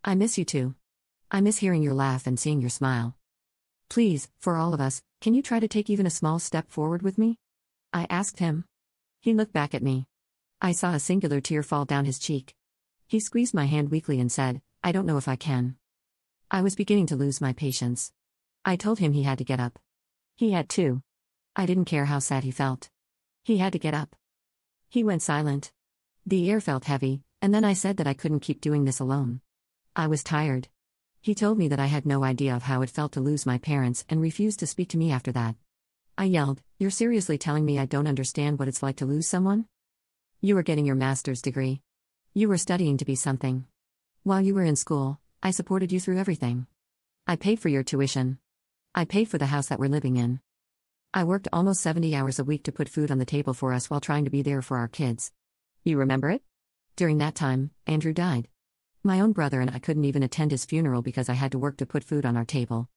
I miss you too. I miss hearing your laugh and seeing your smile. Please, for all of us, can you try to take even a small step forward with me? I asked him. He looked back at me. I saw a singular tear fall down his cheek. He squeezed my hand weakly and said, I don't know if I can. I was beginning to lose my patience. I told him he had to get up. He had to. I didn't care how sad he felt. He had to get up. He went silent. The air felt heavy, and then I said that I couldn't keep doing this alone. I was tired. He told me that I had no idea of how it felt to lose my parents and refused to speak to me after that. I yelled, You're seriously telling me I don't understand what it's like to lose someone? You were getting your master's degree. You were studying to be something. While you were in school, I supported you through everything. I paid for your tuition. I paid for the house that we're living in. I worked almost 70 hours a week to put food on the table for us while trying to be there for our kids. You remember it? During that time, Andrew died. My own brother and I couldn't even attend his funeral because I had to work to put food on our table.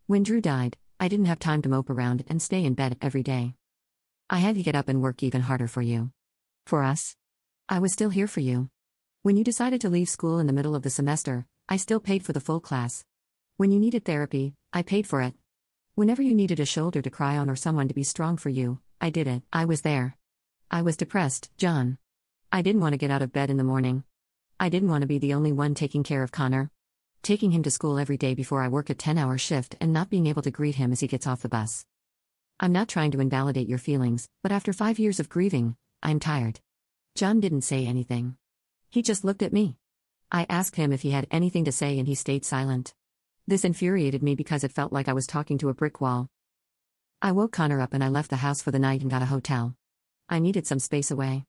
When Drew died, I didn't have time to mope around and stay in bed every day. I had to get up and work even harder for you. For us. I was still here for you. When you decided to leave school in the middle of the semester, I still paid for the full class. When you needed therapy, I paid for it. Whenever you needed a shoulder to cry on or someone to be strong for you, I did it. I was there. I was depressed, John. I didn't want to get out of bed in the morning. I didn't want to be the only one taking care of Connor. Taking him to school every day before I work a 10-hour shift and not being able to greet him as he gets off the bus. I'm not trying to invalidate your feelings, but after 5 years of grieving, I'm tired. John didn't say anything. He just looked at me. I asked him if he had anything to say and he stayed silent. This infuriated me because it felt like I was talking to a brick wall. I woke Connor up and I left the house for the night and got a hotel. I needed some space away.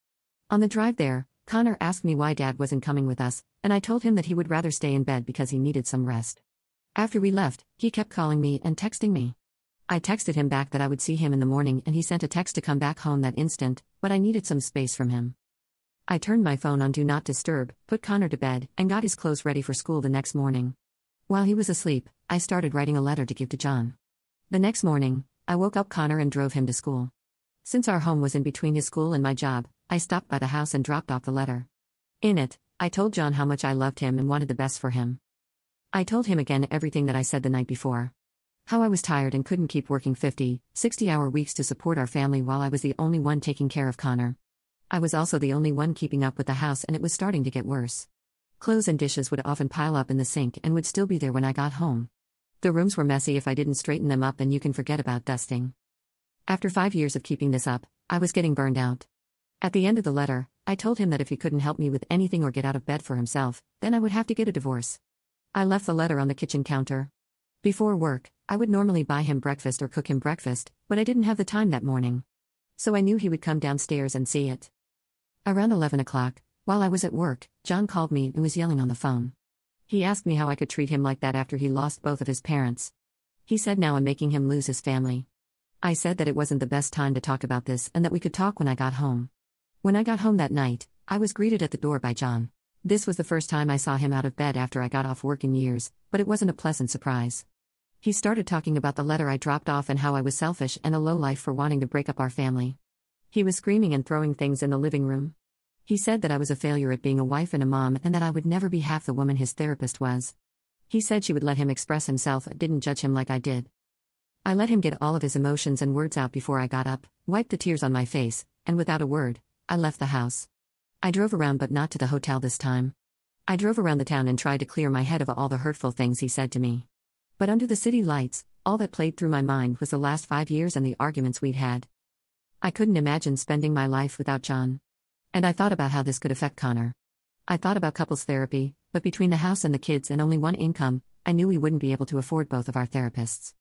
On the drive there, Connor asked me why Dad wasn't coming with us, and I told him that he would rather stay in bed because he needed some rest. After we left, he kept calling me and texting me. I texted him back that I would see him in the morning and he sent a text to come back home that instant, but I needed some space from him. I turned my phone on Do Not Disturb, put Connor to bed, and got his clothes ready for school the next morning. While he was asleep, I started writing a letter to give to John. The next morning, I woke up Connor and drove him to school. Since our home was in between his school and my job, I stopped by the house and dropped off the letter. In it, I told John how much I loved him and wanted the best for him. I told him again everything that I said the night before. How I was tired and couldn't keep working 50, 60-hour weeks to support our family while I was the only one taking care of Connor. I was also the only one keeping up with the house and it was starting to get worse. Clothes and dishes would often pile up in the sink and would still be there when I got home. The rooms were messy if I didn't straighten them up and you can forget about dusting. After 5 years of keeping this up, I was getting burned out. At the end of the letter, I told him that if he couldn't help me with anything or get out of bed for himself, then I would have to get a divorce. I left the letter on the kitchen counter. Before work, I would normally buy him breakfast or cook him breakfast, but I didn't have the time that morning. So I knew he would come downstairs and see it. Around 11 o'clock, while I was at work, John called me and was yelling on the phone. He asked me how I could treat him like that after he lost both of his parents. He said now I'm making him lose his family. I said that it wasn't the best time to talk about this and that we could talk when I got home. When I got home that night, I was greeted at the door by John. This was the first time I saw him out of bed after I got off work in years, but it wasn't a pleasant surprise. He started talking about the letter I dropped off and how I was selfish and a lowlife for wanting to break up our family. He was screaming and throwing things in the living room. He said that I was a failure at being a wife and a mom and that I would never be half the woman his therapist was. He said she would let him express himself and didn't judge him like I did. I let him get all of his emotions and words out before I got up, wiped the tears on my face, and without a word, I left the house. I drove around but not to the hotel this time. I drove around the town and tried to clear my head of all the hurtful things he said to me. But under the city lights, all that played through my mind was the last 5 years and the arguments we'd had. I couldn't imagine spending my life without John. And I thought about how this could affect Connor. I thought about couples therapy, but between the house and the kids and only one income, I knew we wouldn't be able to afford both of our therapists.